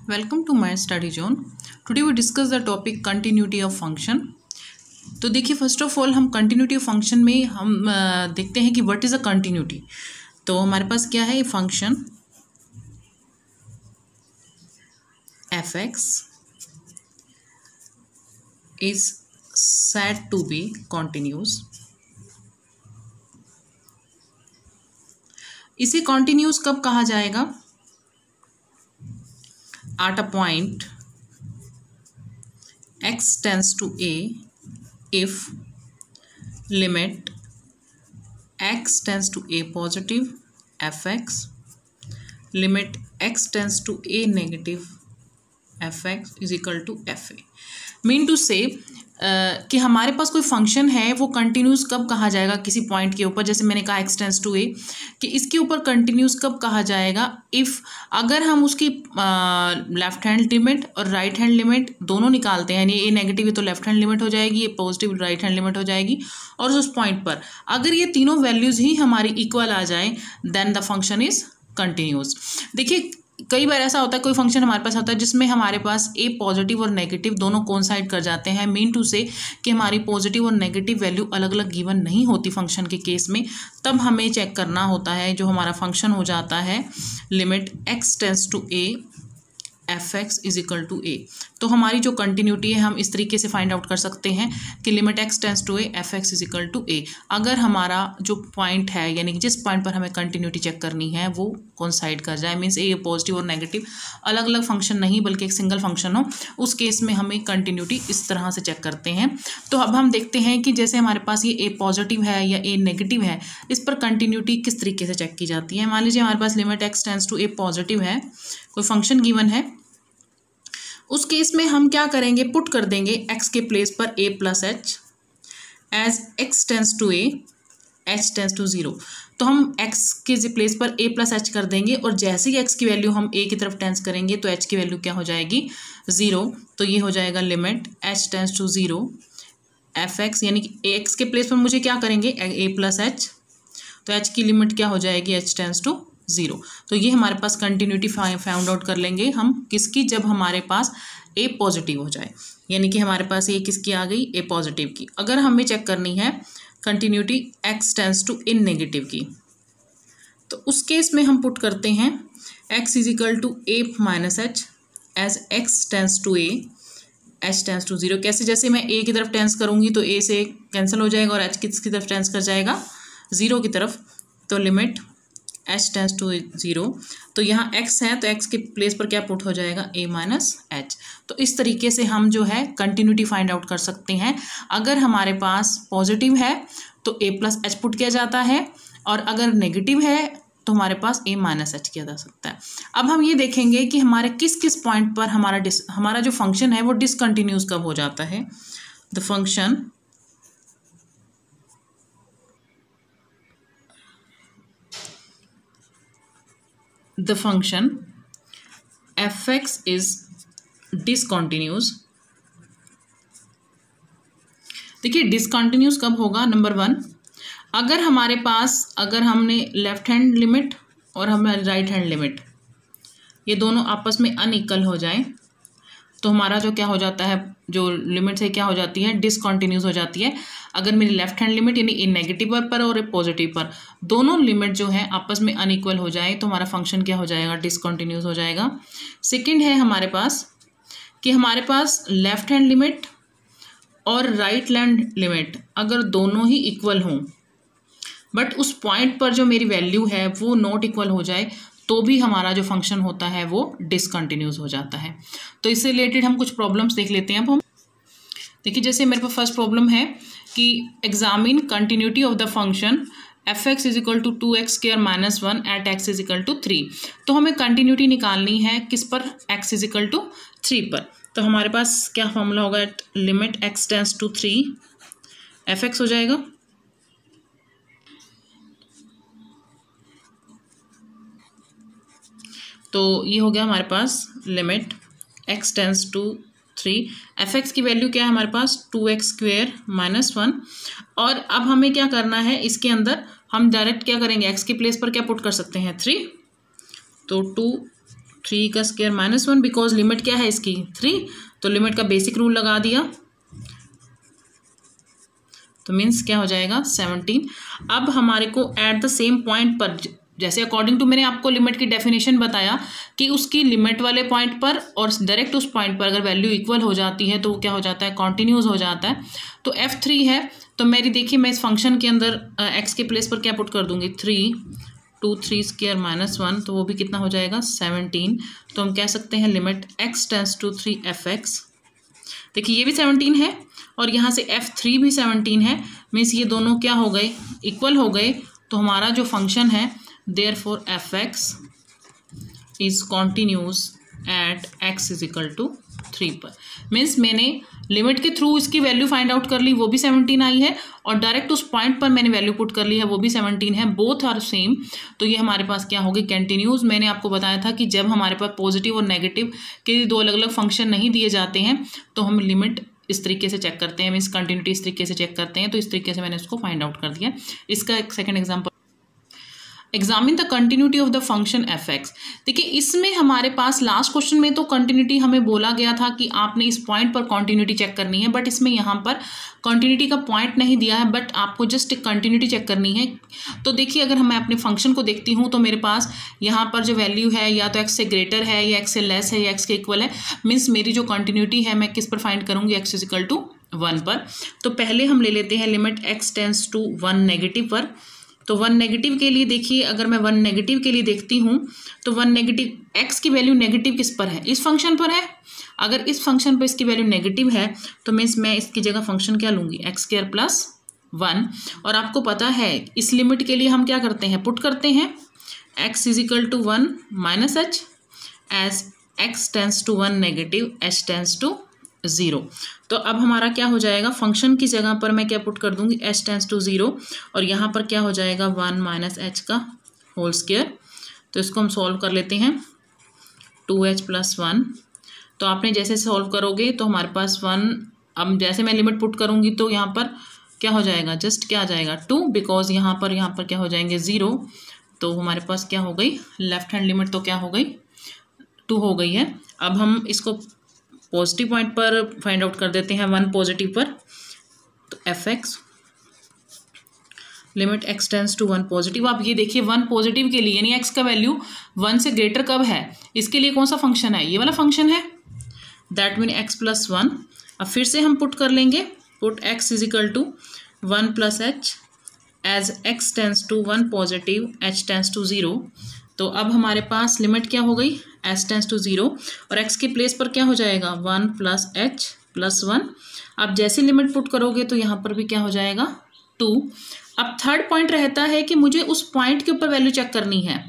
Welcome to my study zone. Today we discuss the topic continuity of function. तो देखिए, first of all हम continuity of function में हम देखते हैं कि व्हाट इज़ अ कंटिन्यूटी। तो हमारे पास क्या है, function F x is said to be continuous. इसे कॉन्टिन्यूस कब कहा जाएगा? At a point x tends to a if limit x tends to a positive fx, limit x tends to a negative fx is equal to fa। Mean to say कि हमारे पास कोई function है वो continuous कब कहा जाएगा किसी point के ऊपर। जैसे मैंने कहा एक्स टेंस टू ए, कि इसके ऊपर कंटिन्यूस कब कहा जाएगा? इफ़ अगर हम उसकी लेफ्ट हैंड लिमिट और राइट हैंड लिमिट दोनों निकालते हैं, यानी ए नेगेटिव है तो लेफ्ट हैंड लिमिट हो जाएगी, ये पॉजिटिव राइट हैंड लिमिट हो जाएगी, और उस पॉइंट पर अगर ये तीनों वैल्यूज़ ही हमारी इक्वल आ जाए then the function is continuous. देखिए, कई बार ऐसा होता है, कोई फंक्शन हमारे पास होता है जिसमें हमारे पास ए पॉजिटिव और नेगेटिव दोनों कोइंसाइड कर जाते हैं। मीन टू से कि हमारी पॉजिटिव और नेगेटिव वैल्यू अलग अलग गिवन नहीं होती फंक्शन के केस में। तब हमें चेक करना होता है, जो हमारा फंक्शन हो जाता है limit X tends to A F x is equal to A. तो हमारी जो कंटिन्यूटी है हम इस तरीके से फाइंड आउट कर सकते हैं कि limit X tends to A F x is equal to A. अगर हमारा जो पॉइंट है, यानी कि जिस पॉइंट पर हमें कंटिन्यूटी चेक करनी है वो कोइंसाइड कर जाए, मीन्स ए पॉजिटिव और नेगेटिव अलग अलग फंक्शन नहीं बल्कि एक सिंगल फंक्शन हो, उस केस में हमें कंटिन्यूटी इस तरह से चेक करते हैं। तो अब हम देखते हैं कि जैसे हमारे पास ये ए पॉजिटिव है या ए नेगेटिव है, इस पर कंटिन्यूटी किस तरीके से चेक की जाती है। मान लीजिए हमारे पास limit X tends to A positive है, कोई फंक्शन गिवन है, उस केस में हम क्या करेंगे, पुट कर देंगे x के प्लेस पर a plus H as x tends to a h tends to 0। तो हम x के प्लेस पर a प्लस एच कर देंगे, और जैसे ही x की वैल्यू हम a की तरफ टेंस करेंगे तो h की वैल्यू क्या हो जाएगी, 0। तो ये हो जाएगा limit h tends to 0 F x, यानी कि x के प्लेस पर मुझे क्या करेंगे a प्लस एच, तो h की लिमिट क्या हो जाएगी h टेंस टू 0। तो ये हमारे पास कंटिन्यूटी फाउंड आउट कर लेंगे हम किसकी, जब हमारे पास ए पॉजिटिव हो जाए, यानी कि हमारे पास ये किसकी आ गई, ए पॉजिटिव की। अगर हमें चेक करनी है continuity x tends to in negative की, तो उस केस में हम पुट करते हैं x is equal to A minus H as x tends to A H tends to 0। कैसे? जैसे मैं ए की तरफ टेंस करूँगी तो ए से कैंसिल हो जाएगा और एच किसकी तरफ टेंस कर जाएगा, 0 की तरफ। तो लिमिट एच टेंस टू 0, तो यहाँ x है तो x के प्लेस पर क्या पुट हो जाएगा, a माइनस एच। तो इस तरीके से हम जो है कंटिन्यूटी फाइंड आउट कर सकते हैं। अगर हमारे पास पॉजिटिव है तो a प्लस एच पुट किया जाता है, और अगर नेगेटिव है तो हमारे पास a माइनस एच किया जा सकता है। अब हम ये देखेंगे कि हमारे किस किस पॉइंट पर हमारा जो फंक्शन है वो डिसकंटिन्यूस कब हो जाता है। The function F x is discontinuous. देखिए, डिसकंटिन्यूस कब होगा? नंबर 1, अगर हमारे पास अगर हमने लेफ्ट हैंड लिमिट और हमारे राइट हैंड लिमिट ये दोनों आपस में अनइक्वल हो जाए, तो हमारा जो क्या हो जाता है, जो लिमिट है क्या हो जाती है, डिसकंटिन्यूस हो जाती है। अगर मेरी लेफ्ट हैंड लिमिट यानी ए नेगेटिव पर और ए पॉजिटिव पर दोनों लिमिट जो है आपस में अनइक्वल हो जाए तो हमारा फंक्शन क्या हो जाएगा, डिसकंटिन्यूस हो जाएगा। सेकंड है हमारे पास कि हमारे पास लेफ्ट हैंड लिमिट और राइट हैंड लिमिट अगर दोनों ही इक्वल हों, बट उस पॉइंट पर जो मेरी वैल्यू है वो नॉट इक्वल हो जाए, तो भी हमारा जो फंक्शन होता है वो डिसकंटिन्यूस हो जाता है। तो इससे रिलेटेड हम कुछ प्रॉब्लम्स देख लेते हैं। अब हम देखिए, जैसे मेरे पास फर्स्ट प्रॉब्लम है कि examine continuity of the function F x is equal to 2x square minus 1 at x is equal to 3। तो हमें कंटिन्यूटी निकालनी है किस पर, x इज इक्वल टू 3 पर। तो हमारे पास क्या फॉर्मूला होगा, limit x tends to 3 F X हो जाएगा। तो ये हो गया हमारे पास limit x tends to 3, F X की वैल्यू क्या है हमारे पास, 2x स्क्वेयर माइनस 1। और अब हमें क्या करना है, इसके अंदर हम डायरेक्ट क्या करेंगे, x के प्लेस पर क्या पुट कर सकते हैं, 3। तो 2 3 का स्क्वायर -1 बिकॉज लिमिट क्या है इसकी 3, तो लिमिट का बेसिक रूल लगा दिया, तो मीन्स क्या हो जाएगा 17। अब हमारे को एट द सेम पॉइंट पर, जैसे अकॉर्डिंग टू मैंने आपको लिमिट की डेफिनेशन बताया कि उसकी लिमिट वाले पॉइंट पर और डायरेक्ट उस पॉइंट पर अगर वैल्यू इक्वल हो जाती है तो क्या हो जाता है, कॉन्टिन्यूस हो जाता है। तो f3 है, तो मेरी देखिए मैं इस फंक्शन के अंदर x के प्लेस पर क्या पुट कर दूंगी 3, 2 3 स्क्वायर -1, तो वो भी कितना हो जाएगा 17। तो हम कह सकते हैं limit x tends to 3 fx। देखिए ये भी 17 है और यहाँ से f3 भी 17 है, मीन्स ये दोनों क्या हो गए, इक्वल हो गए। तो हमारा जो फंक्शन है therefore fx is continuous at x is equal to 3 पर। मीन्स मैंने लिमिट के थ्रू इसकी वैल्यू फाइंड आउट कर ली, वो भी 17 आई है, और डायरेक्ट उस पॉइंट पर मैंने वैल्यू पुट कर ली है, वो भी 17 है, बोथ आर सेम। तो ये हमारे पास क्या होगी, कंटिन्यूस। मैंने आपको बताया था कि जब हमारे पास पॉजिटिव और नेगेटिव के दो अलग अलग फंक्शन नहीं दिए जाते हैं तो हम लिमिट इस तरीके से चेक करते हैं, मीन्स कंटिन्यूटी इस तरीके से चेक करते हैं। तो इस तरीके से मैंने उसको फाइंड आउट कर दिया। इसका एक second example, examine the continuity of the function fx। देखिए इसमें हमारे पास लास्ट क्वेश्चन में तो कंटिन्यूटी हमें बोला गया था कि आपने इस पॉइंट पर कंटिन्यूटी चेक करनी है, बट इसमें यहाँ पर कंटिन्यूटी का पॉइंट नहीं दिया है, बट आपको जस्ट कंटिन्यूटी चेक करनी है। तो देखिए अगर मैं अपने फंक्शन को देखती हूँ तो मेरे पास यहाँ पर जो वैल्यू है या तो x से ग्रेटर है या x से लेस है या x के इक्वल है, मीन्स मेरी जो कंटिन्यूटी है मैं किस पर फाइंड करूँगी, x इज इक्वल टू 1 पर। तो पहले हम ले लेते हैं limit x tends to 1 negative पर। तो 1 नेगेटिव के लिए देखिए, अगर मैं 1 नेगेटिव के लिए देखती हूँ तो 1 नेगेटिव x की वैल्यू नेगेटिव किस पर है, इस फंक्शन पर है। अगर इस फंक्शन पर इसकी वैल्यू नेगेटिव है तो मीन्स मैं इसकी जगह फंक्शन क्या लूँगी, x² प्लस 1। और आपको पता है इस लिमिट के लिए हम क्या करते हैं, पुट करते हैं x is equal to 1 minus H, as x tends to 1 negative h tends to 0। तो अब हमारा क्या हो जाएगा, फंक्शन की जगह पर मैं क्या पुट कर दूंगी, h टेंस टू 0, और यहाँ पर क्या हो जाएगा 1 माइनस एच का होल स्क्वायर। तो इसको हम सॉल्व कर लेते हैं, 2h प्लस 1। तो आपने जैसे सॉल्व करोगे तो हमारे पास 1, अब जैसे मैं लिमिट पुट करूँगी तो यहाँ पर क्या हो जाएगा, जस्ट क्या आ जाएगा 2, बिकॉज यहाँ पर क्या हो जाएंगे 0। तो हमारे पास क्या हो गई, लेफ्ट हैंड लिमिट तो क्या हो गई 2 हो गई है। अब हम इसको पॉजिटिव पॉइंट पर फाइंड आउट कर देते हैं, 1 पॉजिटिव पर। तो fx limit x tends to 1 positive. आप ये देखिए 1 पॉजिटिव के लिए यानी x का वैल्यू 1 से ग्रेटर कब है, इसके लिए कौन सा फंक्शन है, ये वाला फंक्शन है, दैट मीन x प्लस 1। अब फिर से हम पुट कर लेंगे, put x is equal to 1 plus H, as x tends to 1 positive h tends to 0। तो अब हमारे पास लिमिट क्या हो गई, h टेंस टू 0, और x के प्लेस पर क्या हो जाएगा 1 प्लस एच प्लस 1। अब जैसे लिमिट पुट करोगे तो यहाँ पर भी क्या हो जाएगा 2। अब थर्ड पॉइंट रहता है कि मुझे उस पॉइंट के ऊपर वैल्यू चेक करनी है,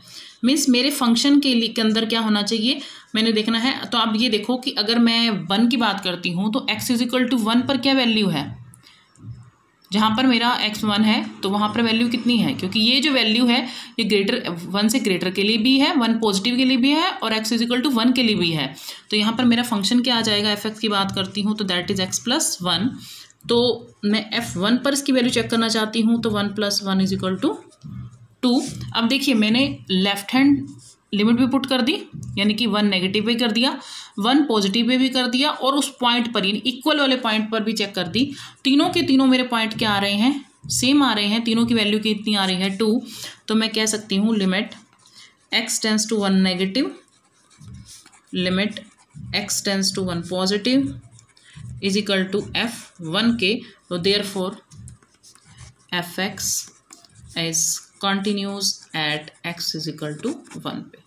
मीन्स मेरे फंक्शन के अंदर क्या होना चाहिए मैंने देखना है। तो आप ये देखो कि अगर मैं 1 की बात करती हूँ तो x इज इक्वल टू 1 पर क्या वैल्यू है, जहाँ पर मेरा x1 है तो वहाँ पर वैल्यू कितनी है, क्योंकि ये जो वैल्यू है ये ग्रेटर 1 से ग्रेटर के लिए भी है, 1 पॉजिटिव के लिए भी है और x इज इक्वल टू 1 के लिए भी है। तो यहाँ पर मेरा फंक्शन क्या आ जाएगा, f की बात करती हूँ तो दैट इज x प्लस 1। तो मैं f1 पर इसकी वैल्यू चेक करना चाहती हूँ तो 1 प्लस 1 इज इक्वल टू 2। अब देखिए मैंने लेफ्ट हैंड लिमिट भी पुट कर दी, यानी कि 1 नेगेटिव पे कर दिया, 1 पॉजिटिव पे भी कर दिया, और उस पॉइंट पर यानी इक्वल वाले पॉइंट पर भी चेक कर दी। तीनों के तीनों मेरे पॉइंट क्या आ रहे हैं, सेम आ रहे हैं, तीनों की वैल्यू कितनी आ रही है 2। तो मैं कह सकती हूँ limit x tends to 1 negative, limit x tends to 1 positive is equal to f1 के। तो therefore fx is continuous at x is equal to 1 पे।